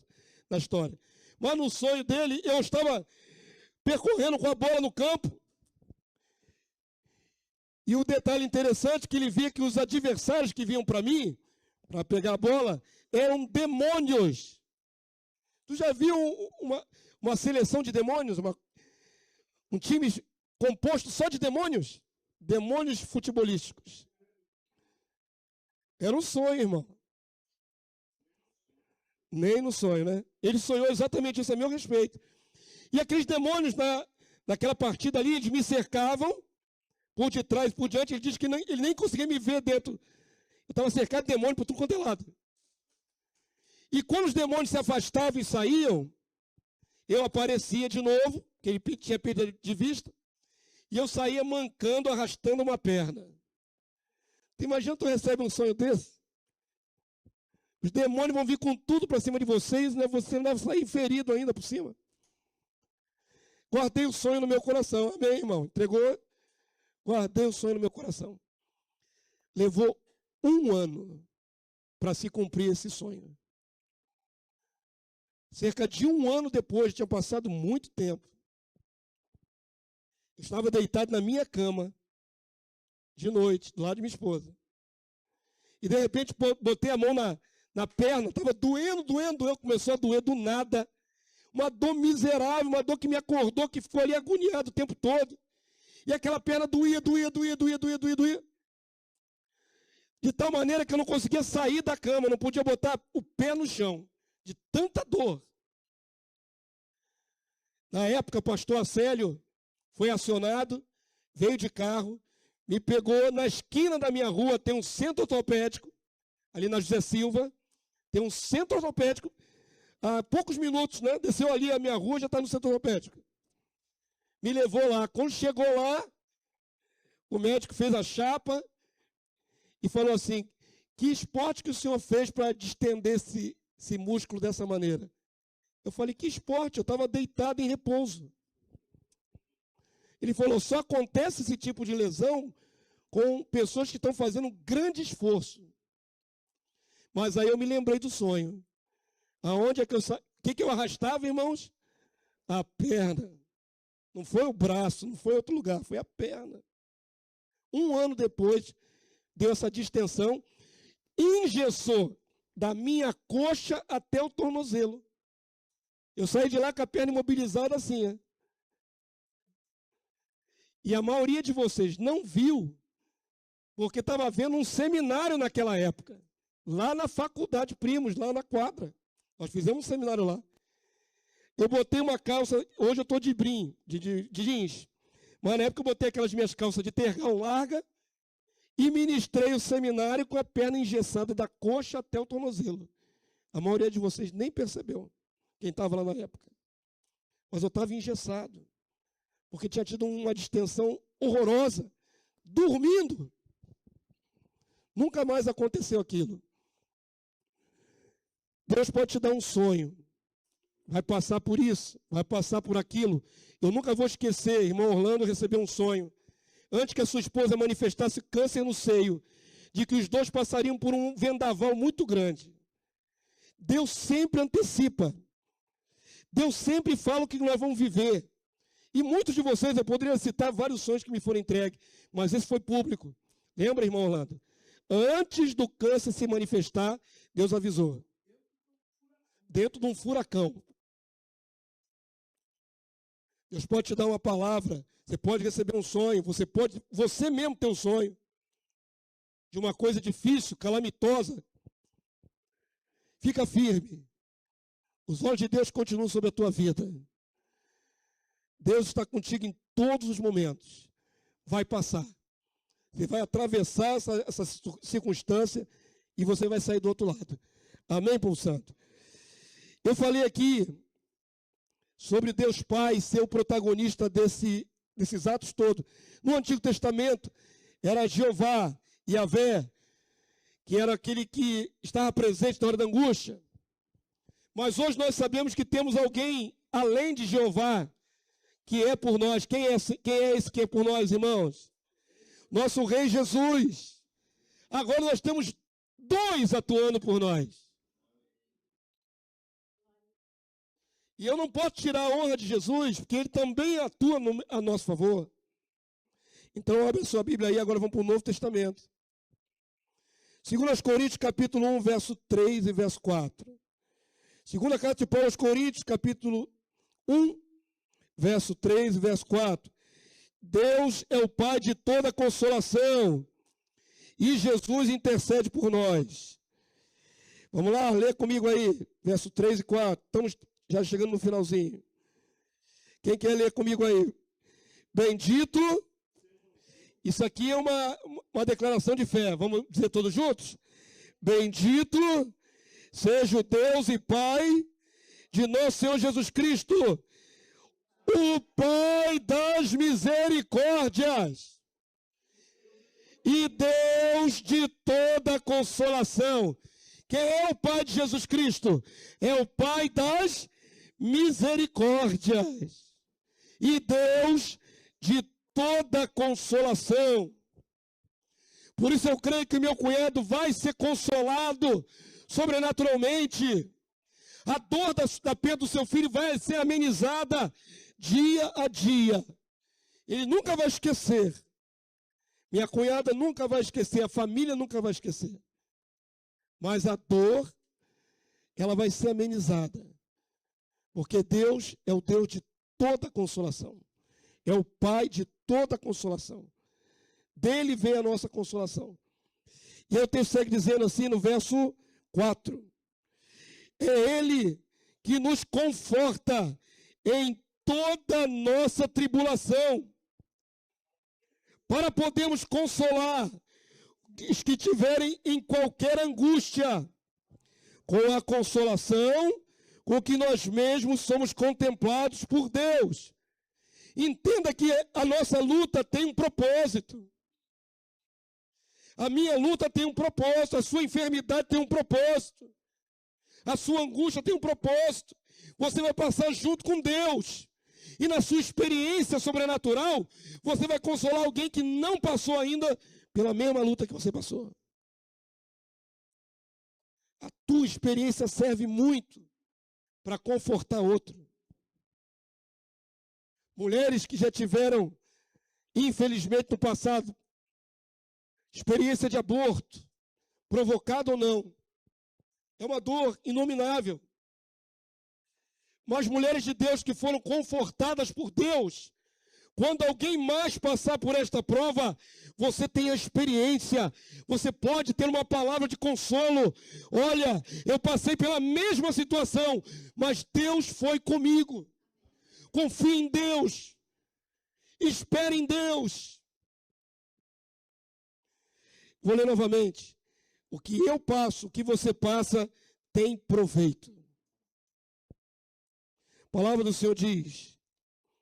na história. Mas no sonho dele, eu estava percorrendo com a bola no campo. E o detalhe interessante é que ele via que os adversários que vinham para mim, para pegar a bola, eram demônios. Tu já viu uma seleção de demônios? Um time composto só de demônios? Demônios futebolísticos. Era um sonho, irmão. Nem no sonho, né? Ele sonhou exatamente isso a meu respeito. E aqueles demônios, naquela partida ali, eles me cercavam, por detrás, por diante. Ele disse que ele nem conseguia me ver dentro. Eu estava cercado de demônios por tudo quanto é lado. E quando os demônios se afastavam e saíam, eu aparecia de novo, que ele tinha perdido de vista, e eu saía mancando, arrastando uma perna. Tu imagina tu recebe um sonho desse? Os demônios vão vir com tudo para cima de vocês, né? Você não vai sair ferido ainda por cima. Guardei o sonho no meu coração. Amém, irmão? Entregou? Guardei o sonho no meu coração. Levou 1 ano para se cumprir esse sonho. Cerca de 1 ano depois, tinha passado muito tempo. Eu estava deitado na minha cama, de noite, do lado de minha esposa. E de repente botei a mão na perna, estava doendo, começou a doer do nada. Uma dor miserável, uma dor que me acordou, que ficou ali agoniado o tempo todo. E aquela perna doía. De tal maneira que eu não conseguia sair da cama, não podia botar o pé no chão, de tanta dor. Na época, o pastor Acélio foi acionado, veio de carro, me pegou na esquina da minha rua, tem um centro ortopédico, ali na José Silva, tem um centro ortopédico, há poucos minutos, né? Desceu ali a minha rua, já está no centro ortopédico. Me levou lá. Quando chegou lá, o médico fez a chapa e falou assim: que esporte que o senhor fez para distender esse músculo dessa maneira? Eu falei: que esporte? Eu estava deitado em repouso. Ele falou: só acontece esse tipo de lesão com pessoas que estão fazendo um grande esforço. Mas aí eu me lembrei do sonho. Aonde é que que eu arrastava, irmãos? A perna. Não foi o braço, não foi outro lugar, foi a perna. 1 ano depois, deu essa distensão, engessou da minha coxa até o tornozelo. Eu saí de lá com a perna imobilizada assim, né? E a maioria de vocês não viu, porque estava vendo um seminário naquela época, lá na faculdade Primos, lá na quadra. Nós fizemos um seminário lá. Eu botei uma calça, hoje eu estou de brim, de jeans. Mas na época eu botei aquelas minhas calças de tergal larga e ministrei o seminário com a perna engessada da coxa até o tornozelo. A maioria de vocês nem percebeu, quem estava lá na época. Mas eu estava engessado, porque tinha tido uma distensão horrorosa, dormindo. Nunca mais aconteceu aquilo. Deus pode te dar um sonho, vai passar por isso, vai passar por aquilo. Eu nunca vou esquecer, irmão Orlando recebeu um sonho, antes que a sua esposa manifestasse câncer no seio, de que os dois passariam por um vendaval muito grande. Deus sempre antecipa, Deus sempre fala o que nós vamos viver. E muitos de vocês, eu poderia citar vários sonhos que me foram entregues, mas esse foi público. Lembra, irmão Orlando? Antes do câncer se manifestar, Deus avisou. Dentro de um furacão. Deus pode te dar uma palavra, você pode receber um sonho, você mesmo ter um sonho de uma coisa difícil, calamitosa. Fica firme. Os olhos de Deus continuam sobre a tua vida. Deus está contigo em todos os momentos. Vai passar. Você vai atravessar essa circunstância e você vai sair do outro lado. Amém, povo santo? Eu falei aqui sobre Deus Pai ser o protagonista desses atos todos. No Antigo Testamento, era Jeová, Yahvé, que era aquele que estava presente na hora da angústia. Mas hoje nós sabemos que temos alguém além de Jeová, que é por nós. Quem é esse que é por nós, irmãos? Nosso Rei Jesus. Agora nós temos 2 atuando por nós. E eu não posso tirar a honra de Jesus, porque ele também atua a nosso favor. Então, abre a sua Bíblia aí, agora vamos para o Novo Testamento. 2 Coríntios, capítulo 1, verso 3 e verso 4. Segunda carta de Paulo aos Coríntios, capítulo 1, verso 3 e verso 4. Deus é o Pai de toda consolação, e Jesus intercede por nós. Vamos lá, lê comigo aí, verso 3 e 4. Estamos já chegando no finalzinho. Quem quer ler comigo aí? Bendito. Isso aqui é uma declaração de fé. Vamos dizer todos juntos? Bendito seja o Deus e Pai de nosso Senhor Jesus Cristo, o Pai das misericórdias e Deus de toda consolação. Quem é o Pai de Jesus Cristo? É o Pai das misericórdias e Deus de toda consolação. Por isso eu creio que meu cunhado vai ser consolado sobrenaturalmente. A dor da perda do seu filho vai ser amenizada dia a dia. Ele nunca vai esquecer. Minha cunhada nunca vai esquecer, a família nunca vai esquecer. Mas a dor, ela vai ser amenizada. Porque Deus é o Deus de toda consolação. É o Pai de toda consolação. Dele vem a nossa consolação. E aí o texto segue dizendo assim no verso 4. É Ele que nos conforta em toda nossa tribulação, para podermos consolar os que tiverem em qualquer angústia, com a consolação com que nós mesmos somos contemplados por Deus. Entenda que a nossa luta tem um propósito. A minha luta tem um propósito, a sua enfermidade tem um propósito, a sua angústia tem um propósito. Você vai passar junto com Deus. E na sua experiência sobrenatural, você vai consolar alguém que não passou ainda pela mesma luta que você passou. A tua experiência serve muito para confortar outro. Mulheres que já tiveram, infelizmente no passado, experiência de aborto, provocado ou não, é uma dor inominável. Mas mulheres de Deus que foram confortadas por Deus, quando alguém mais passar por esta prova, você tem a experiência, você pode ter uma palavra de consolo. Olha, eu passei pela mesma situação, mas Deus foi comigo. Confie em Deus, espere em Deus. Vou ler novamente. O que eu passo, o que você passa, tem proveito. A palavra do Senhor diz,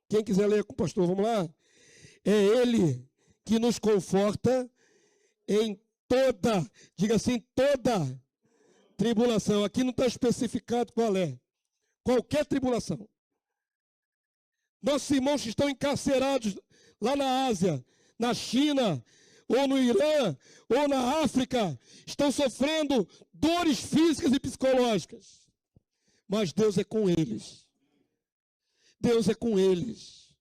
quem quiser ler com o pastor, vamos lá. É Ele que nos conforta em toda, diga assim, toda tribulação. Aqui não está especificado qual é. Qualquer tribulação. Nossos irmãos que estão encarcerados lá na Ásia, na China, ou no Irã, ou na África, estão sofrendo dores físicas e psicológicas. Mas Deus é com eles. Deus é com eles.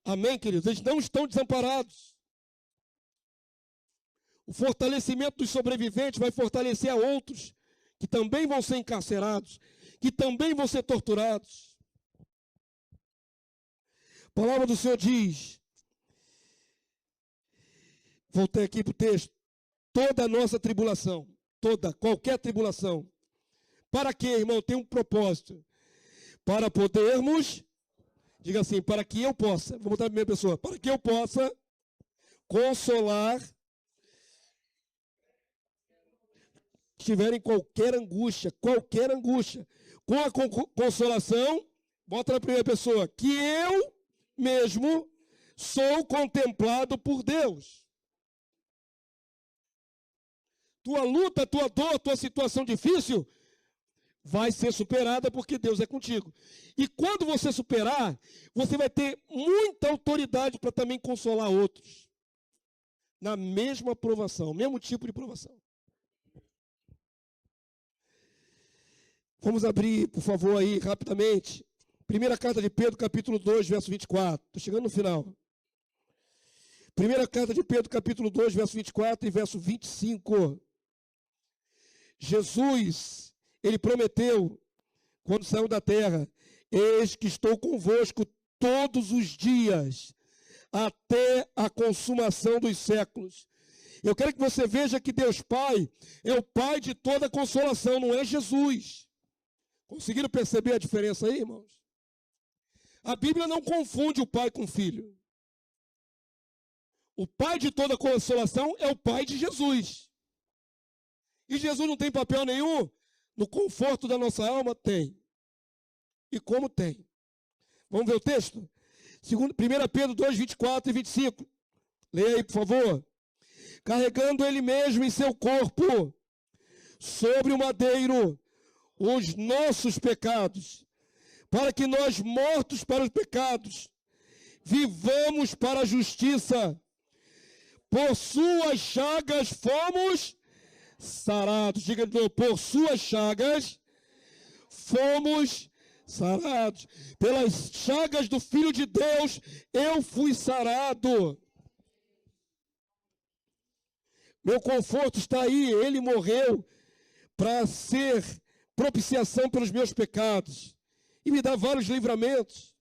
Amém, queridos? Eles não estão desamparados. O fortalecimento dos sobreviventes vai fortalecer a outros que também vão ser encarcerados, que também vão ser torturados. A palavra do Senhor diz, voltei aqui para o texto, toda a nossa tribulação, qualquer tribulação. Para quê, irmão? Tem um propósito. Para podermos... Diga assim, para que eu possa, vou botar a primeira pessoa, para que eu possa consolar que estiverem qualquer angústia, com a consolação, bota na primeira pessoa, que eu mesmo sou contemplado por Deus. Tua luta, tua dor, tua situação difícil vai ser superada porque Deus é contigo. E quando você superar, você vai ter muita autoridade para também consolar outros. Na mesma provação, mesmo tipo de provação. Vamos abrir, por favor, aí, rapidamente. Primeira carta de Pedro, capítulo 2, verso 24. Estou chegando no final. Primeira carta de Pedro, capítulo 2, verso 24 e verso 25. Jesus... Ele prometeu, quando saiu da terra, eis que estou convosco todos os dias, até a consumação dos séculos. Eu quero que você veja que Deus Pai é o Pai de toda consolação, não é Jesus. Conseguiram perceber a diferença aí, irmãos? A Bíblia não confunde o Pai com o Filho. O Pai de toda consolação é o Pai de Jesus. E Jesus não tem papel nenhum? No conforto da nossa alma, tem. E como tem? Vamos ver o texto? 1 Pedro 2, 24 e 25. Leia aí, por favor. Carregando ele mesmo em seu corpo, sobre o madeiro, os nossos pecados, para que nós, mortos para os pecados, vivamos para a justiça. Por suas chagas fomos sarados. Diga de novo, por suas chagas fomos sarados. Pelas chagas do Filho de Deus, eu fui sarado. Meu conforto está aí. Ele morreu para ser propiciação pelos meus pecados e me dá vários livramentos.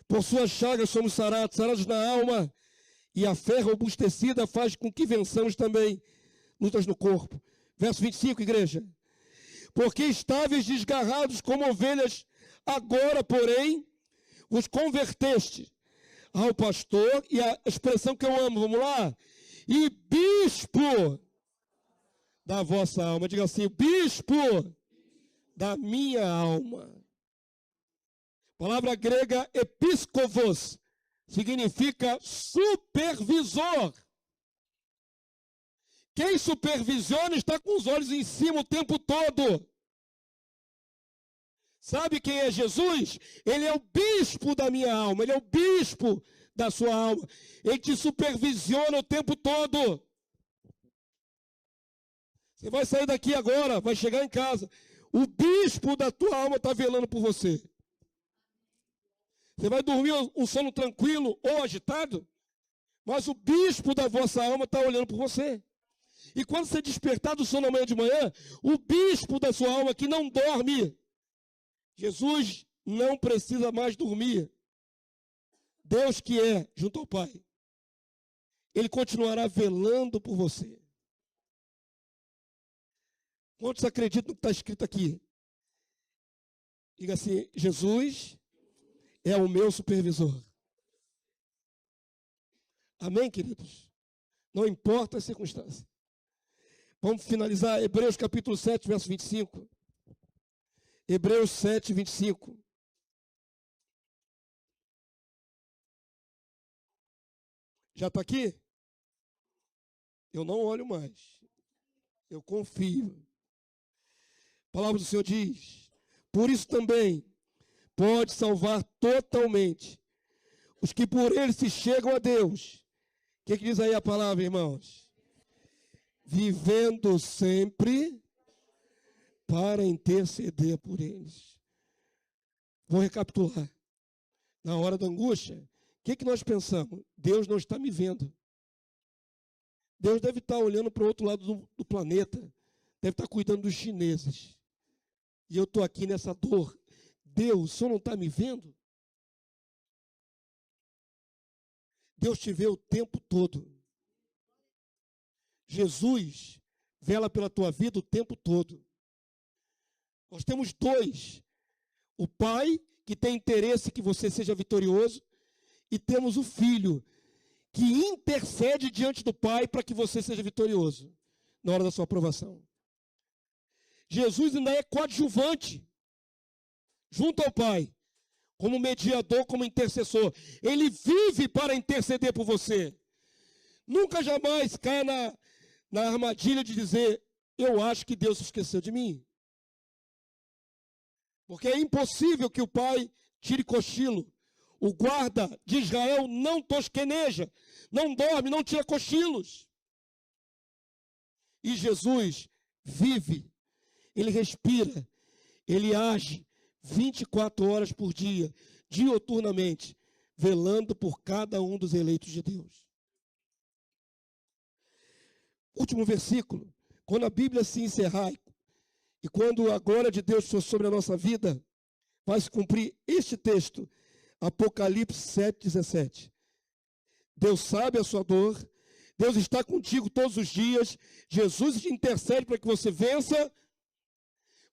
Por suas chagas somos sarados, sarados na alma, e a fé robustecida faz com que vençamos também lutas no corpo. Verso 25, igreja. Porque estáveis desgarrados como ovelhas, agora, porém, vos converteste ao pastor, e a expressão que eu amo, vamos lá, e bispo da vossa alma. Diga assim, bispo da minha alma. Palavra grega episcovos significa supervisor. Quem supervisiona está com os olhos em cima o tempo todo. Sabe quem é Jesus? Ele é o bispo da minha alma, ele é o bispo da sua alma. Ele te supervisiona o tempo todo. Você vai sair daqui agora, vai chegar em casa. O bispo da tua alma está velando por você. Você vai dormir um sono tranquilo ou agitado, mas o bispo da vossa alma está olhando por você. E quando você despertar do sono amanhã de manhã, o bispo da sua alma que não dorme, Jesus não precisa mais dormir. Deus que é junto ao Pai, Ele continuará velando por você. Quantos acreditam no que está escrito aqui? Diga assim, Jesus é o meu supervisor. Amém, queridos? Não importa a circunstância. Vamos finalizar Hebreus capítulo 7, verso 25. Hebreus 7, 25. Já está aqui? Eu não olho mais. Eu confio. A palavra do Senhor diz, por isso também pode salvar totalmente os que por ele se chegam a Deus. O que diz aí a palavra, irmãos? Vivendo sempre para interceder por eles. Vou recapitular. Na hora da angústia, o que nós pensamos? Deus não está me vendo. Deus deve estar olhando para o outro lado do planeta. Deve estar cuidando dos chineses. E eu estou aqui nessa dor. Deus, o Senhor não está me vendo? Deus te vê o tempo todo. Jesus vela pela tua vida o tempo todo. Nós temos dois. O Pai, que tem interesse que você seja vitorioso, e temos o Filho, que intercede diante do Pai para que você seja vitorioso na hora da sua aprovação. Jesus ainda é coadjuvante junto ao Pai, como mediador, como intercessor. Ele vive para interceder por você. Nunca jamais caia na armadilha de dizer, eu acho que Deus se esqueceu de mim. Porque é impossível que o Pai tire cochilo. O guarda de Israel não tosqueneja, não dorme, não tira cochilos. E Jesus vive, ele respira, ele age 24 horas por dia, diuturnamente, velando por cada um dos eleitos de Deus. Último versículo, quando a Bíblia se encerrar e quando a glória de Deus for sobre a nossa vida, vai se cumprir este texto, Apocalipse 7,17. Deus sabe a sua dor, Deus está contigo todos os dias, Jesus te intercede para que você vença,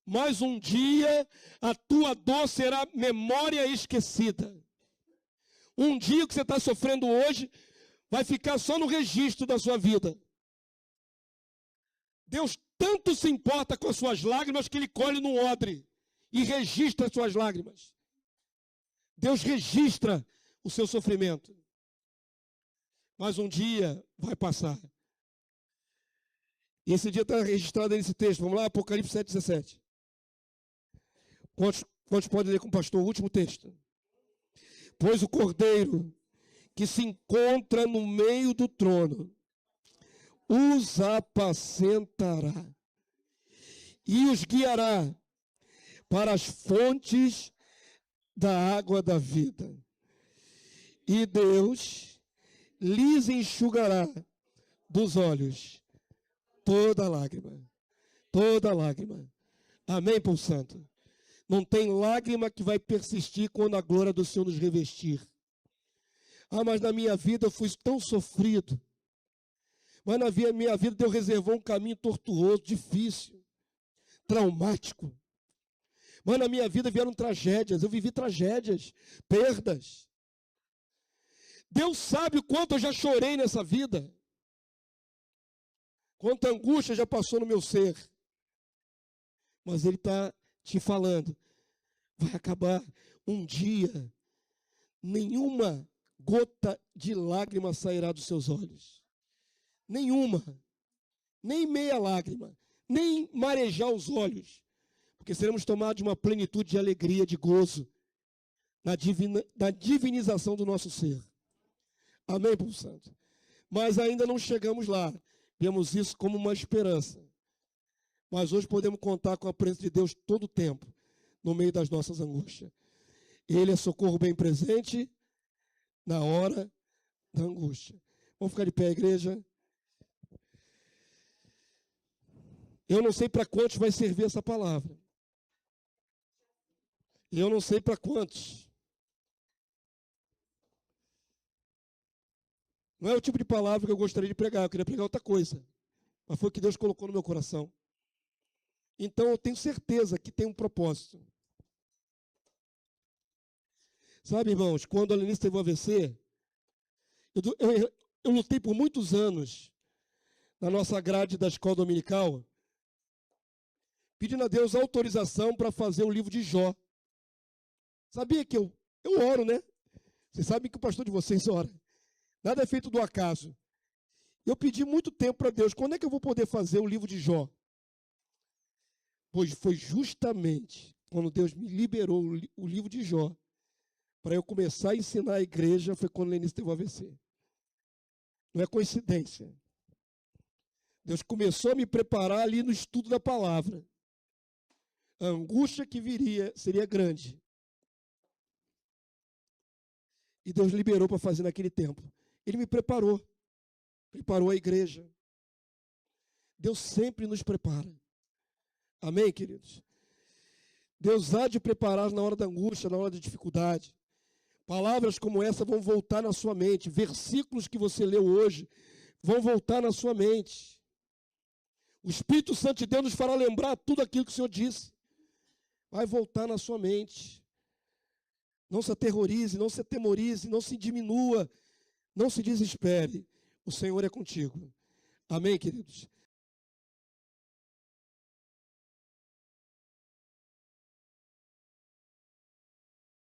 mas um dia a tua dor será memória esquecida. Um dia que você está sofrendo hoje vai ficar só no registro da sua vida. Deus tanto se importa com as suas lágrimas que Ele colhe num odre e registra as suas lágrimas. Deus registra o seu sofrimento. Mas um dia vai passar. E esse dia está registrado nesse texto. Vamos lá, Apocalipse 7,17. Quantos podem ler com o pastor o último texto? Pois o Cordeiro que se encontra no meio do trono os apacentará e os guiará para as fontes da água da vida. E Deus lhes enxugará dos olhos toda lágrima. Toda lágrima. Amém, povo santo? Não tem lágrima que vai persistir quando a glória do Senhor nos revestir. Ah, mas na minha vida eu fui tão sofrido. Mas na minha vida Deus reservou um caminho tortuoso, difícil, traumático. Mas na minha vida vieram tragédias, eu vivi tragédias, perdas. Deus sabe o quanto eu já chorei nessa vida. Quanta angústia já passou no meu ser. Mas Ele está te falando, vai acabar um dia, nenhuma gota de lágrima sairá dos seus olhos. Nenhuma. Nem meia lágrima. Nem marejar os olhos. Porque seremos tomados de uma plenitude de alegria, de gozo, na divinização do nosso ser. Amém, povo santo? Mas ainda não chegamos lá. Vemos isso como uma esperança. Mas hoje podemos contar com a presença de Deus todo o tempo, no meio das nossas angústias. Ele é socorro bem presente na hora da angústia. Vamos ficar de pé, igreja? Eu não sei para quantos vai servir essa palavra. Eu não sei para quantos. Não é o tipo de palavra que eu gostaria de pregar. Eu queria pregar outra coisa. Mas foi o que Deus colocou no meu coração. Então eu tenho certeza que tem um propósito. Sabe, irmãos, quando a Lenice teve o AVC, eu lutei por muitos anos na nossa grade da escola dominical, pedindo a Deus autorização para fazer o livro de Jó. Sabia que eu oro, né? Vocês sabem que o pastor de vocês ora. Nada é feito do acaso. Eu pedi muito tempo para Deus, quando é que eu vou poder fazer o livro de Jó? Pois foi justamente quando Deus me liberou o livro de Jó, para eu começar a ensinar a igreja, foi quando Lenice teve o AVC. Não é coincidência. Deus começou a me preparar ali no estudo da palavra. A angústia que viria seria grande. E Deus liberou para fazer naquele tempo. Ele me preparou. Preparou a igreja. Deus sempre nos prepara. Amém, queridos? Deus há de preparar na hora da angústia, na hora da dificuldade. Palavras como essa vão voltar na sua mente. Versículos que você leu hoje vão voltar na sua mente. O Espírito Santo de Deus nos fará lembrar tudo aquilo que o Senhor disse. Vai voltar na sua mente. Não se aterrorize, não se atemorize, não se diminua, não se desespere. O Senhor é contigo. Amém, queridos?